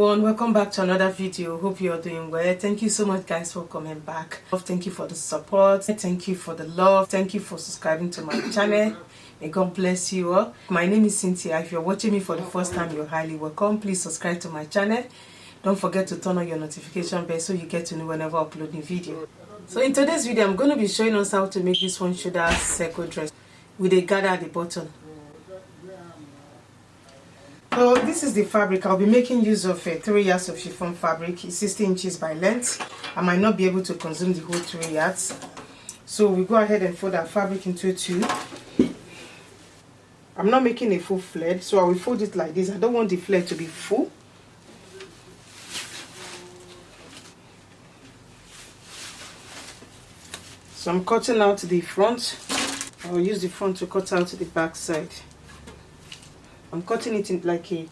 everyone, welcome back to another video. Hope you are doing well. Thank you so much guys for coming back. Thank you for the support, thank you for the love, thank you for subscribing to my channel. May God bless you all. My name is Cynthia. If you're watching me for the first time, you're highly welcome. Please subscribe to my channel. Don't forget to turn on your notification bell so you get to know whenever I upload a video. So in today's video, I'm going to be showing us how to make this one shoulder circle dress with a gather at the bottom. So this is the fabric. I'll be making use of 3 yards of chiffon fabric. It's 60 inches by length. I might not be able to consume the whole 3 yards. So we go ahead and fold our fabric into 2. I'm not making a full flare, so I will fold it like this. I don't want the flare to be full. So I'm cutting out the front. I'll use the front to cut out the back side. I'm cutting it in like a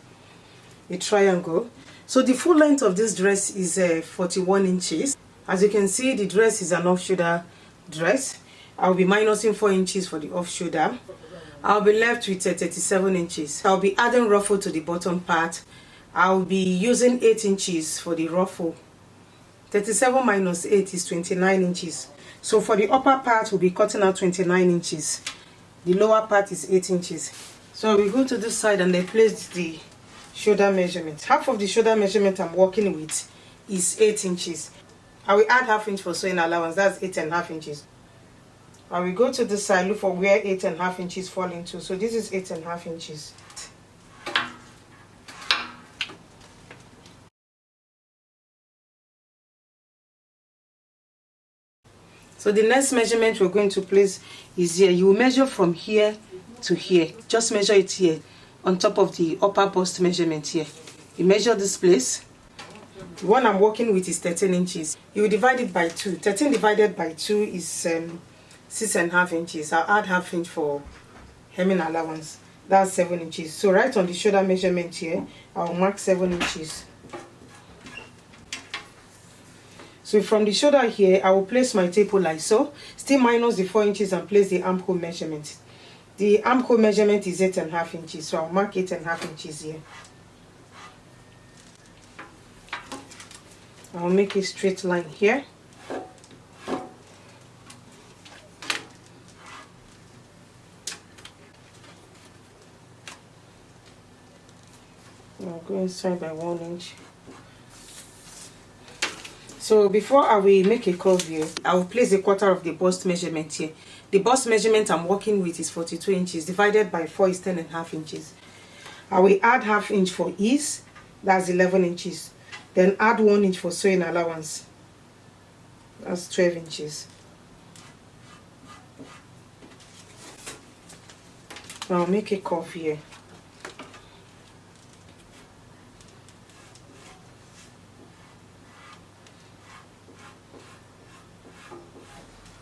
triangle. So the full length of this dress is 41 inches. As you can see, the dress is an off shoulder dress. I'll be minusing 4 inches for the off shoulder. I'll be left with 37 inches. I'll be adding ruffle to the bottom part. I'll be using 8 inches for the ruffle. 37 minus 8 is 29 inches. So for the upper part, we'll be cutting out 29 inches. The lower part is 8 inches. So we go to this side and I place the shoulder measurement. Half of the shoulder measurement I'm working with is 8 inches. I will add ½ inch for sewing allowance. That's 8.5 inches. I will go to this side, look for where 8.5 inches fall into. So this is 8.5 inches. So the next measurement we're going to place is here. You will measure from here to here. Just measure it here on top of the upper bust measurement here. You measure this place. The one I'm working with is 13 inches. You will divide it by 2. 13 divided by 2 is 6.5 inches. I'll add ½ inch for hemming allowance. That's 7 inches. So right on the shoulder measurement here, I'll mark 7 inches. So from the shoulder here, I will place my tape hole like so. Still minus the 4 inches and place the armhole measurement. The armhole measurement is 8.5 inches, so I'll mark 8.5 inches here. I'll make a straight line here. I'll go inside by 1 inch. So before I will make a curve here, I will place a quarter of the bust measurement here. The bust measurement I'm working with is 42 inches. Divided by 4 is 10.5 inches. I will add ½ inch for ease. That's 11 inches. Then add 1 inch for sewing allowance. That's 12 inches. I'll make a curve here.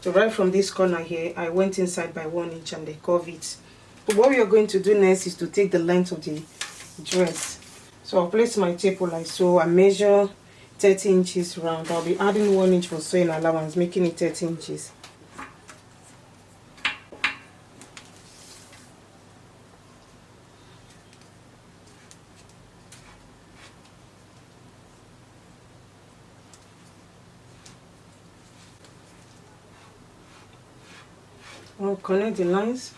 So right from this corner here, I went inside by 1 inch and I curve it. So what we are going to do next is to take the length of the dress. So I'll place my tape like so and measure 30 inches round. I'll be adding 1 inch for sewing allowance, making it 30 inches. I'll connect the lines.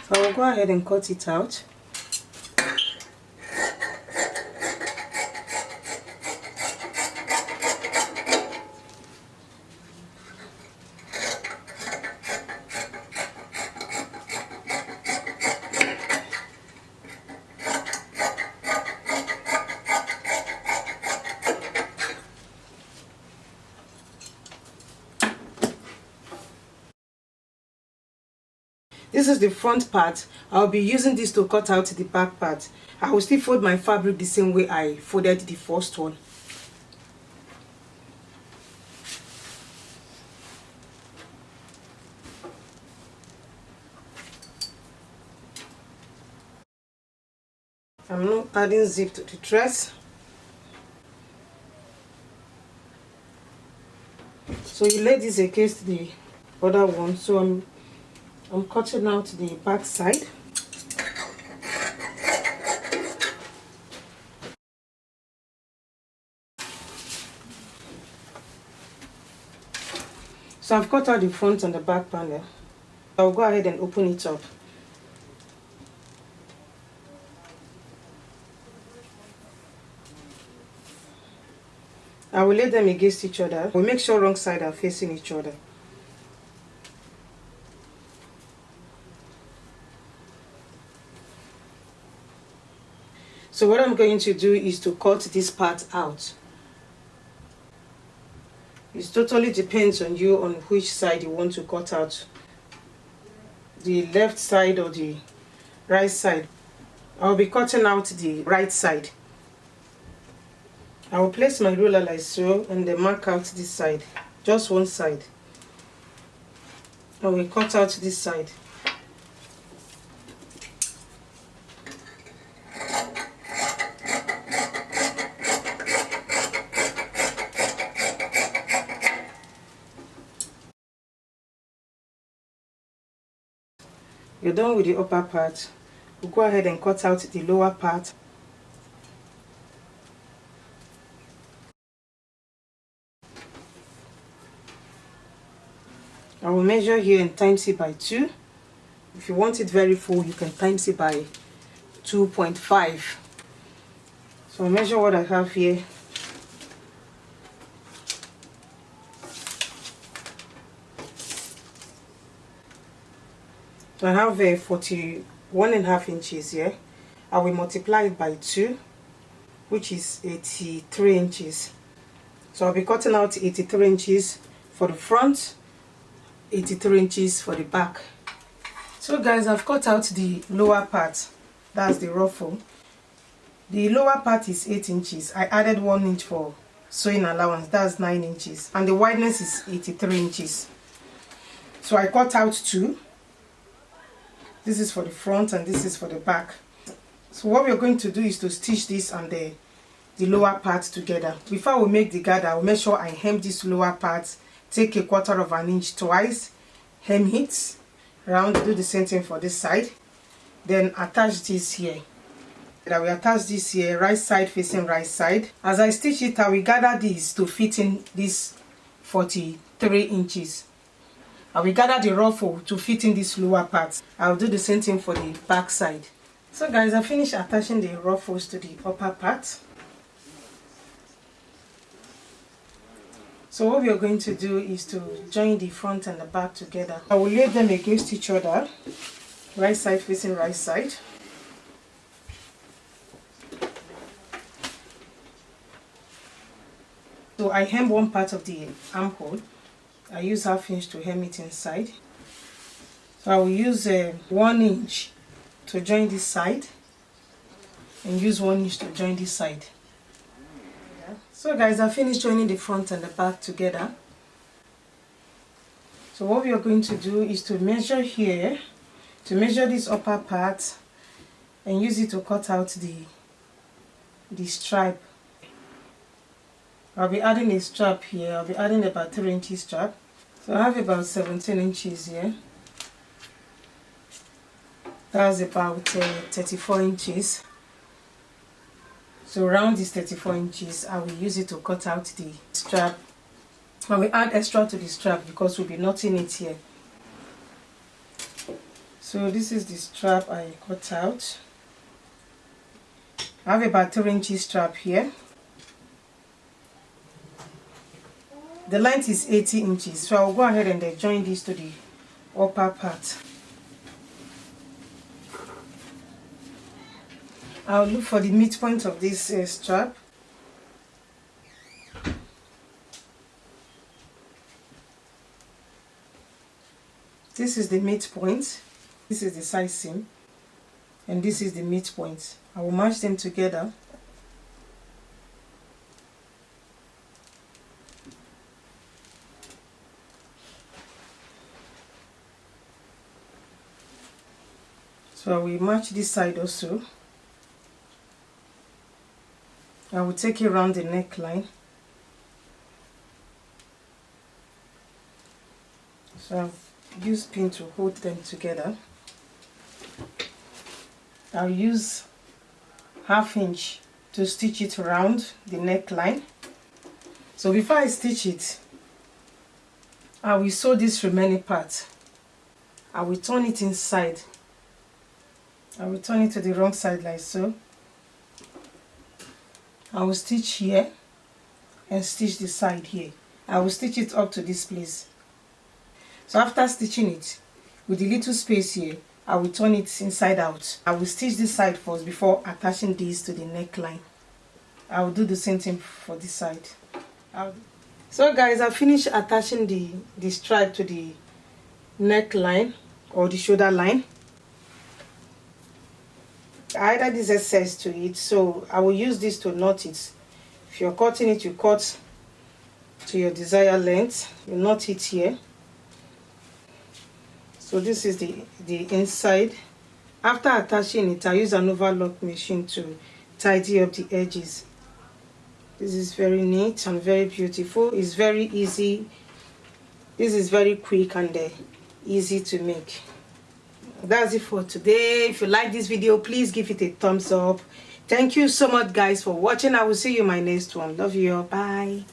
So I'll go ahead and cut it out. This is the front part. I'll be using this to cut out the back part. I will still fold my fabric the same way I folded the first one. I'm not adding zip to the dress. So you lay this against the other one. So I'm cutting out the back side. So I've cut out the front and the back panel. I'll go ahead and open it up. I will lay them against each other. We'll make sure wrong sides are facing each other. So what I'm going to do is to cut this part out. It totally depends on you on which side you want to cut out. The left side or the right side. I'll be cutting out the right side. I will place my ruler like so and then mark out this side, just one side. I will cut out this side. You're done with the upper part. We'll go ahead and cut out the lower part. I will measure here and times it by 2. If you want it very full, you can times it by 2.5. So I'll measure what I have here. So I have 41.5 inches here. I will multiply it by 2, which is 83 inches. So I'll be cutting out 83 inches for the front, 83 inches for the back. So guys, I've cut out the lower part. That's the ruffle. The lower part is 8 inches. I added 1 inch for sewing allowance. That's 9 inches. And the wideness is 83 inches. So I cut out 2. This is for the front and this is for the back. So what we're going to do is to stitch this and the lower part together. Before we make the guard, I'll make sure I hem this lower part. Take 1/4 of an inch twice, hem it round, do the same thing for this side, then attach this here. I will attach this here, right side facing right side. As I stitch it, I will gather this to fit in this 43 inches. I will gather the ruffle to fit in this lower part. I'll do the same thing for the back side. So guys, I finished attaching the ruffles to the upper part. So what we are going to do is to join the front and the back together. I will lay them against each other, right side facing right side. So I hem one part of the armhole. I use 1/2 inch to hem it inside. So I will use 1 inch to join this side and use 1 inch to join this side. So guys, I finished joining the front and the back together. So what we are going to do is to measure here, to measure this upper part and use it to cut out the stripe. I'll be adding a strap here. I'll be adding about 3 inches strap. So I have about 17 inches here. That's about 34 inches. So round this 34 inches, I will use it to cut out the strap. I will add extra to the strap because we'll be knotting it here. So this is the strap I cut out. I have about 3 inches strap here. The length is 80 inches. So I'll go ahead and join this to the upper part. I'll look for the midpoint of this strap. This is the midpoint. This is the side seam. And this is the midpoint. I will match them together. So I will match this side also. I will take it around the neckline. So I've used pin to hold them together. I'll use 1/2 inch to stitch it around the neckline. So before I stitch it, I will sew this remaining part. I will turn it inside. I will turn it to the wrong side like so. I will stitch here and stitch the side here. I will stitch it up to this place. So after stitching it, with the little space here, I will turn it inside out. I will stitch this side first before attaching this to the neckline. I will do the same thing for this side. So guys, I finished attaching the stripe to the neckline or the shoulder line. I added this excess to it, so I will use this to knot it. If you're cutting it, you cut to your desired length. You knot it here. So this is the inside. After attaching it, I use an overlock machine to tidy up the edges. This is very neat and very beautiful. It's very easy. This is very quick and easy to make. That's it for today. If you like this video, please give it a thumbs up. Thank you so much guys for watching. I will see you in my next one. Love you all. Bye.